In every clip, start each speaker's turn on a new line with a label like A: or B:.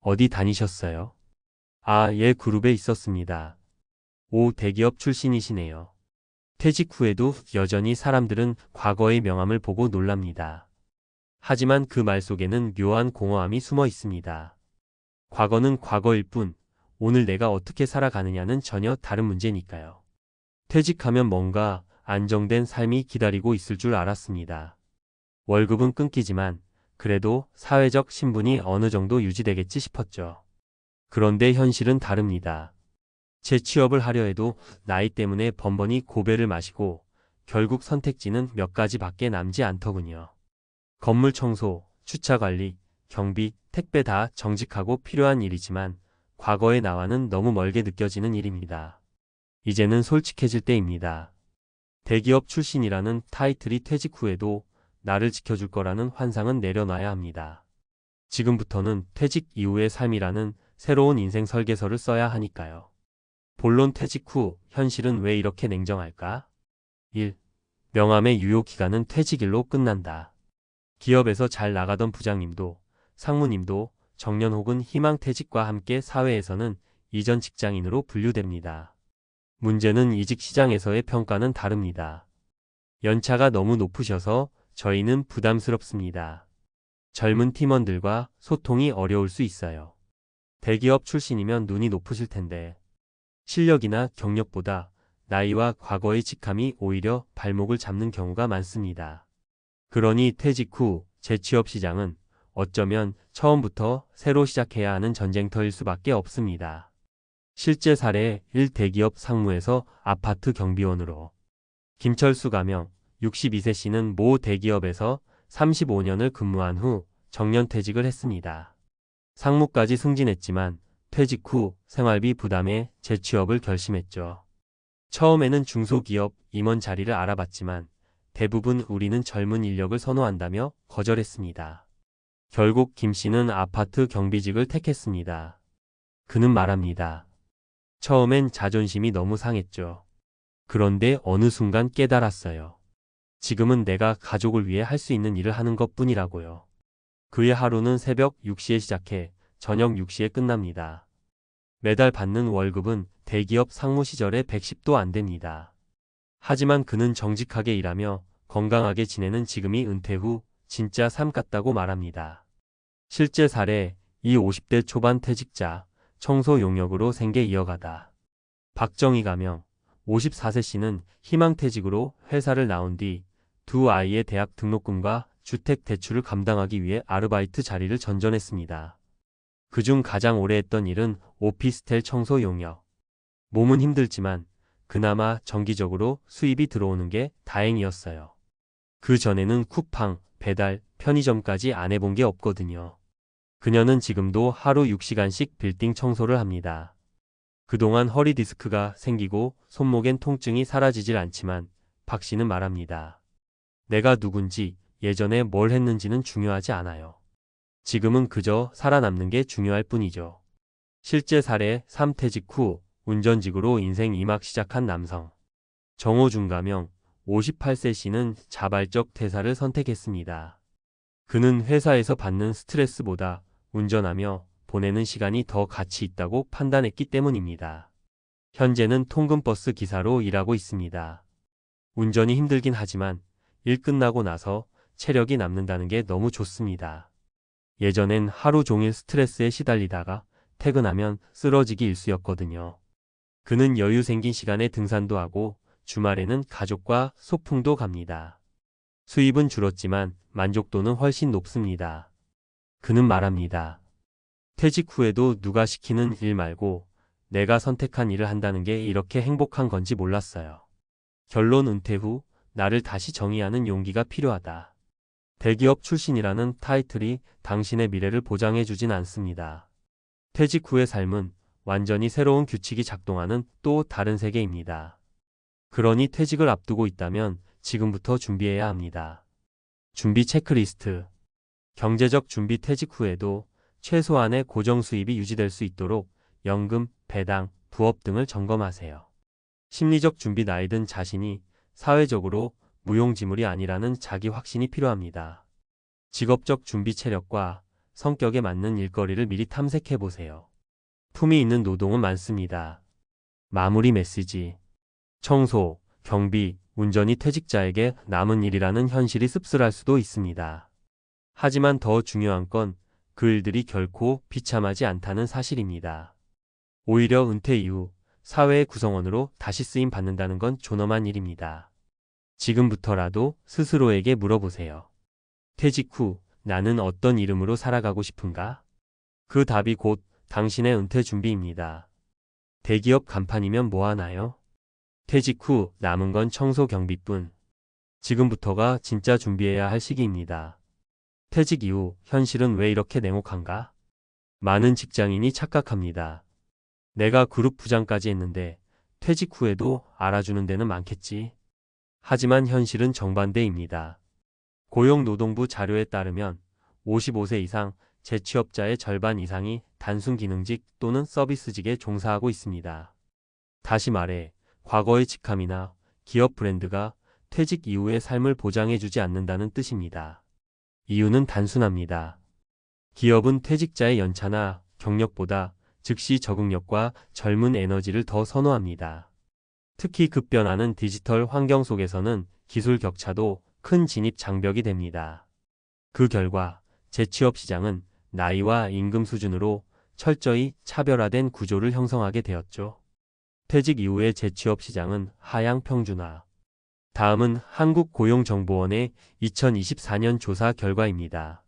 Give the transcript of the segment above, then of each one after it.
A: 어디 다니셨어요? 아, 예, 그룹에 있었습니다. 오, 대기업 출신이시네요. 퇴직 후에도 여전히 사람들은 과거의 명함을 보고 놀랍니다. 하지만 그 말 속에는 묘한 공허함이 숨어 있습니다. 과거는 과거일 뿐, 오늘 내가 어떻게 살아가느냐는 전혀 다른 문제니까요. 퇴직하면 뭔가 안정된 삶이 기다리고 있을 줄 알았습니다. 월급은 끊기지만 그래도 사회적 신분이 어느 정도 유지되겠지 싶었죠. 그런데 현실은 다릅니다. 재취업을 하려 해도 나이 때문에 번번이 고배를 마시고 결국 선택지는 몇 가지밖에 남지 않더군요. 건물 청소, 주차 관리, 경비, 택배 다 정직하고 필요한 일이지만 과거의 나와는 너무 멀게 느껴지는 일입니다. 이제는 솔직해질 때입니다. 대기업 출신이라는 타이틀이 퇴직 후에도 나를 지켜줄 거라는 환상은 내려놔야 합니다. 지금부터는 퇴직 이후의 삶이라는 새로운 인생 설계서를 써야 하니까요. 본론 퇴직 후 현실은 왜 이렇게 냉정할까? 1. 명함의 유효 기간은 퇴직일로 끝난다. 기업에서 잘 나가던 부장님도 상무님도 정년 혹은 희망퇴직과 함께 사회에서는 이전 직장인으로 분류됩니다. 문제는 이직 시장에서의 평가는 다릅니다. 연차가 너무 높으셔서 저희는 부담스럽습니다. 젊은 팀원들과 소통이 어려울 수 있어요. 대기업 출신이면 눈이 높으실 텐데 실력이나 경력보다 나이와 과거의 직함이 오히려 발목을 잡는 경우가 많습니다. 그러니 퇴직 후 재취업 시장은 어쩌면 처음부터 새로 시작해야 하는 전쟁터일 수밖에 없습니다. 실제 사례 1대기업 상무에서 아파트 경비원으로 김철수 가명 62세 씨는 모 대기업에서 35년을 근무한 후 정년퇴직을 했습니다. 상무까지 승진했지만 퇴직 후 생활비 부담에 재취업을 결심했죠. 처음에는 중소기업 임원 자리를 알아봤지만 대부분 우리는 젊은 인력을 선호한다며 거절했습니다. 결국 김 씨는 아파트 경비직을 택했습니다. 그는 말합니다. 처음엔 자존심이 너무 상했죠. 그런데 어느 순간 깨달았어요. 지금은 내가 가족을 위해 할 수 있는 일을 하는 것뿐이라고요. 그의 하루는 새벽 6시에 시작해 저녁 6시에 끝납니다. 매달 받는 월급은 대기업 상무 시절의 110도 안 됩니다. 하지만 그는 정직하게 일하며 건강하게 지내는 지금이 은퇴 후 진짜 삶 같다고 말합니다. 실제 사례 이 50대 초반 퇴직자 청소 용역으로 생계 이어가다. 박정희 가명 54세 씨는 희망퇴직으로 회사를 나온 뒤 두 아이의 대학 등록금과 주택 대출을 감당하기 위해 아르바이트 자리를 전전했습니다. 그중 가장 오래 했던 일은 오피스텔 청소 용역. 몸은 힘들지만 그나마 정기적으로 수입이 들어오는 게 다행이었어요. 그 전에는 쿠팡, 배달, 편의점까지 안 해본 게 없거든요. 그녀는 지금도 하루 6시간씩 빌딩 청소를 합니다. 그동안 허리 디스크가 생기고 손목엔 통증이 사라지질 않지만 박 씨는 말합니다. 내가 누군지 예전에 뭘 했는지는 중요하지 않아요. 지금은 그저 살아남는 게 중요할 뿐이죠. 실제 사례 3퇴직 후 운전직으로 인생 2막 시작한 남성. 정호준 가명 58세 씨는 자발적 퇴사를 선택했습니다. 그는 회사에서 받는 스트레스보다 운전하며 보내는 시간이 더 가치 있다고 판단했기 때문입니다. 현재는 통근버스 기사로 일하고 있습니다. 운전이 힘들긴 하지만 일 끝나고 나서 체력이 남는다는 게 너무 좋습니다. 예전엔 하루 종일 스트레스에 시달리다가 퇴근하면 쓰러지기 일쑤였거든요. 그는 여유 생긴 시간에 등산도 하고 주말에는 가족과 소풍도 갑니다. 수입은 줄었지만 만족도는 훨씬 높습니다. 그는 말합니다. 퇴직 후에도 누가 시키는 일 말고 내가 선택한 일을 한다는 게 이렇게 행복한 건지 몰랐어요. 결론 은퇴 후 나를 다시 정의하는 용기가 필요하다. 대기업 출신이라는 타이틀이 당신의 미래를 보장해 주진 않습니다. 퇴직 후의 삶은 완전히 새로운 규칙이 작동하는 또 다른 세계입니다. 그러니 퇴직을 앞두고 있다면 지금부터 준비해야 합니다. 준비 체크리스트. 경제적 준비 퇴직 후에도 최소한의 고정 수입이 유지될 수 있도록 연금, 배당, 부업 등을 점검하세요. 심리적 준비 나이 든 자신이 사회적으로 무용지물이 아니라는 자기 확신이 필요합니다. 직업적 준비 체력과 성격에 맞는 일거리를 미리 탐색해 보세요. 품위 있는 노동은 많습니다. 마무리 메시지. 청소, 경비, 운전이 퇴직자에게 남은 일이라는 현실이 씁쓸할 수도 있습니다. 하지만 더 중요한 건 그 일들이 결코 비참하지 않다는 사실입니다. 오히려 은퇴 이후 사회의 구성원으로 다시 쓰임 받는다는 건 존엄한 일입니다. 지금부터라도 스스로에게 물어보세요. 퇴직 후 나는 어떤 이름으로 살아가고 싶은가? 그 답이 곧 당신의 은퇴 준비입니다. 대기업 간판이면 뭐 하나요? 퇴직 후 남은 건 청소 경비뿐. 지금부터가 진짜 준비해야 할 시기입니다. 퇴직 이후 현실은 왜 이렇게 냉혹한가? 많은 직장인이 착각합니다. 내가 그룹 부장까지 했는데 퇴직 후에도 알아주는 데는 많겠지. 하지만 현실은 정반대입니다. 고용노동부 자료에 따르면 55세 이상 재취업자의 절반 이상이 단순 기능직 또는 서비스직에 종사하고 있습니다. 다시 말해 과거의 직함이나 기업 브랜드가 퇴직 이후의 삶을 보장해주지 않는다는 뜻입니다. 이유는 단순합니다. 기업은 퇴직자의 연차나 경력보다 즉시 적응력과 젊은 에너지를 더 선호합니다. 특히 급변하는 디지털 환경 속에서는 기술 격차도 큰 진입 장벽이 됩니다. 그 결과 재취업 시장은 나이와 임금 수준으로 철저히 차별화된 구조를 형성하게 되었죠. 퇴직 이후의 재취업 시장은 하향 평준화. 다음은 한국고용정보원의 2024년 조사 결과입니다.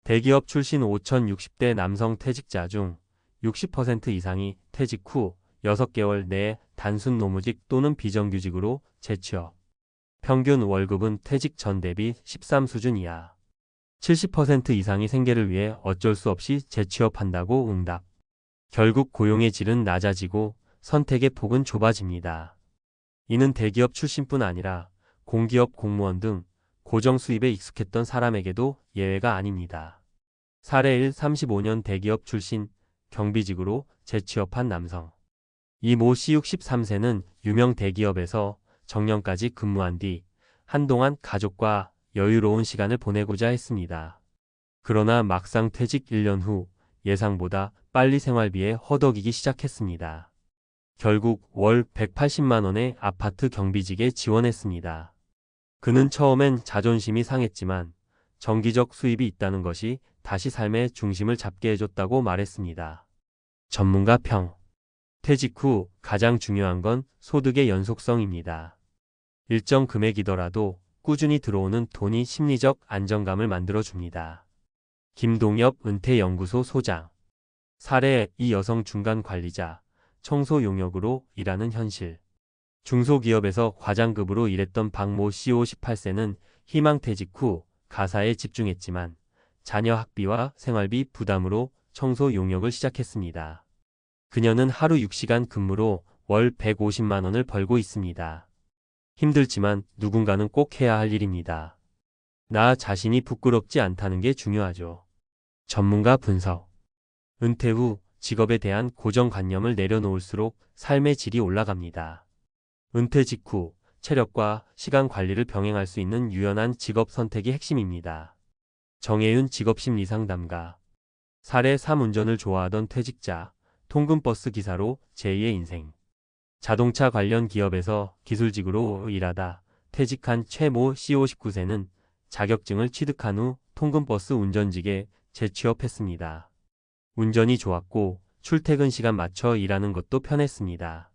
A: 대기업 출신 5,060대 남성 퇴직자 중 60% 이상이 퇴직 후 6개월 내에 단순 노무직 또는 비정규직으로 재취업. 평균 월급은 퇴직 전 대비 13 수준 이하. 70% 이상이 생계를 위해 어쩔 수 없이 재취업한다고 응답. 결국 고용의 질은 낮아지고 선택의 폭은 좁아집니다. 이는 대기업 출신뿐 아니라 공기업 공무원 등 고정 수입에 익숙했던 사람에게도 예외가 아닙니다. 사례 1. 35년 대기업 출신 경비직으로 재취업한 남성. 이 모 씨 63세는 유명 대기업에서 정년까지 근무한 뒤 한동안 가족과 여유로운 시간을 보내고자 했습니다. 그러나 막상 퇴직 1년 후 예상보다 빨리 생활비에 허덕이기 시작했습니다. 결국 월 180만 원의 아파트 경비직에 지원했습니다. 그는 처음엔 자존심이 상했지만 정기적 수입이 있다는 것이 다시 삶의 중심을 잡게 해줬다고 말했습니다. 전문가 평. 퇴직 후 가장 중요한 건 소득의 연속성입니다. 일정 금액이더라도 꾸준히 들어오는 돈이 심리적 안정감을 만들어줍니다. 김동엽 은퇴연구소 소장. 사례 이 여성 중간 관리자, 청소 용역으로 일하는 현실. 중소기업에서 과장급으로 일했던 박모 씨 58세는 희망퇴직 후 가사에 집중했지만 자녀 학비와 생활비 부담으로 청소 용역을 시작했습니다. 그녀는 하루 6시간 근무로 월 150만 원을 벌고 있습니다. 힘들지만 누군가는 꼭 해야 할 일입니다. 나 자신이 부끄럽지 않다는 게 중요하죠. 전문가 분석. 은퇴 후 직업에 대한 고정관념을 내려놓을수록 삶의 질이 올라갑니다. 은퇴 직후 체력과 시간 관리를 병행할 수 있는 유연한 직업 선택이 핵심입니다. 정혜윤 직업심리상담가. 사례 3. 운전을 좋아하던 퇴직자, 통근버스 기사로 제2의 인생. 자동차 관련 기업에서 기술직으로 일하다 퇴직한 최모 씨 59세는 자격증을 취득한 후 통근버스 운전직에 재취업했습니다. 운전이 좋았고 출퇴근 시간 맞춰 일하는 것도 편했습니다.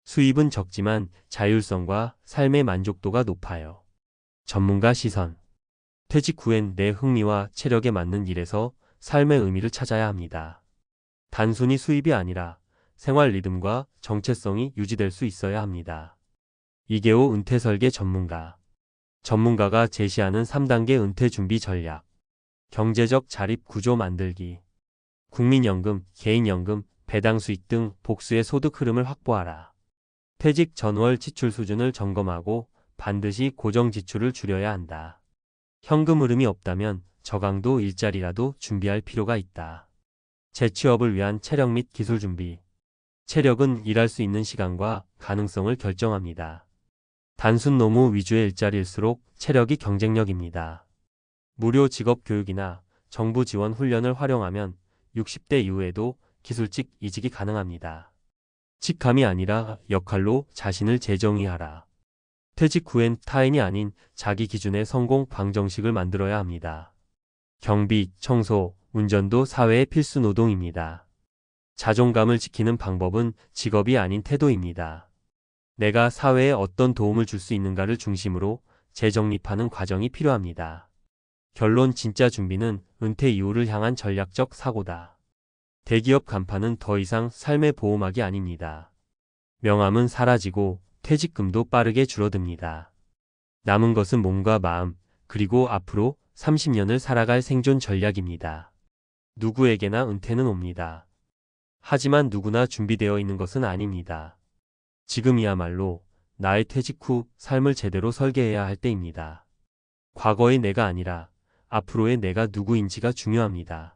A: 수입은 적지만 자율성과 삶의 만족도가 높아요. 전문가 시선. 퇴직 후엔 내 흥미와 체력에 맞는 일에서 삶의 의미를 찾아야 합니다. 단순히 수입이 아니라 생활 리듬과 정체성이 유지될 수 있어야 합니다. 이계호 은퇴설계 전문가. 전문가가 제시하는 3단계 은퇴 준비 전략. 경제적 자립 구조 만들기. 국민연금, 개인연금, 배당 수익 등 복수의 소득 흐름을 확보하라. 퇴직 전월 지출 수준을 점검하고 반드시 고정 지출을 줄여야 한다. 현금 흐름이 없다면 저강도 일자리라도 준비할 필요가 있다. 재취업을 위한 체력 및 기술 준비. 체력은 일할 수 있는 시간과 가능성을 결정합니다. 단순 노무 위주의 일자리일수록 체력이 경쟁력입니다. 무료 직업 교육이나 정부 지원 훈련을 활용하면 60대 이후에도 기술직 이직이 가능합니다. 직함이 아니라 역할로 자신을 재정의하라. 퇴직 후엔 타인이 아닌 자기 기준의 성공 방정식을 만들어야 합니다. 경비, 청소, 운전도 사회의 필수 노동입니다. 자존감을 지키는 방법은 직업이 아닌 태도입니다. 내가 사회에 어떤 도움을 줄 수 있는가를 중심으로 재정립하는 과정이 필요합니다. 결론 진짜 준비는 은퇴 이후를 향한 전략적 사고다. 대기업 간판은 더 이상 삶의 보호막이 아닙니다. 명함은 사라지고 퇴직금도 빠르게 줄어듭니다. 남은 것은 몸과 마음, 그리고 앞으로 30년을 살아갈 생존 전략입니다. 누구에게나 은퇴는 옵니다. 하지만 누구나 준비되어 있는 것은 아닙니다. 지금이야말로 나의 퇴직 후 삶을 제대로 설계해야 할 때입니다. 과거의 내가 아니라 앞으로의 내가 누구인지가 중요합니다.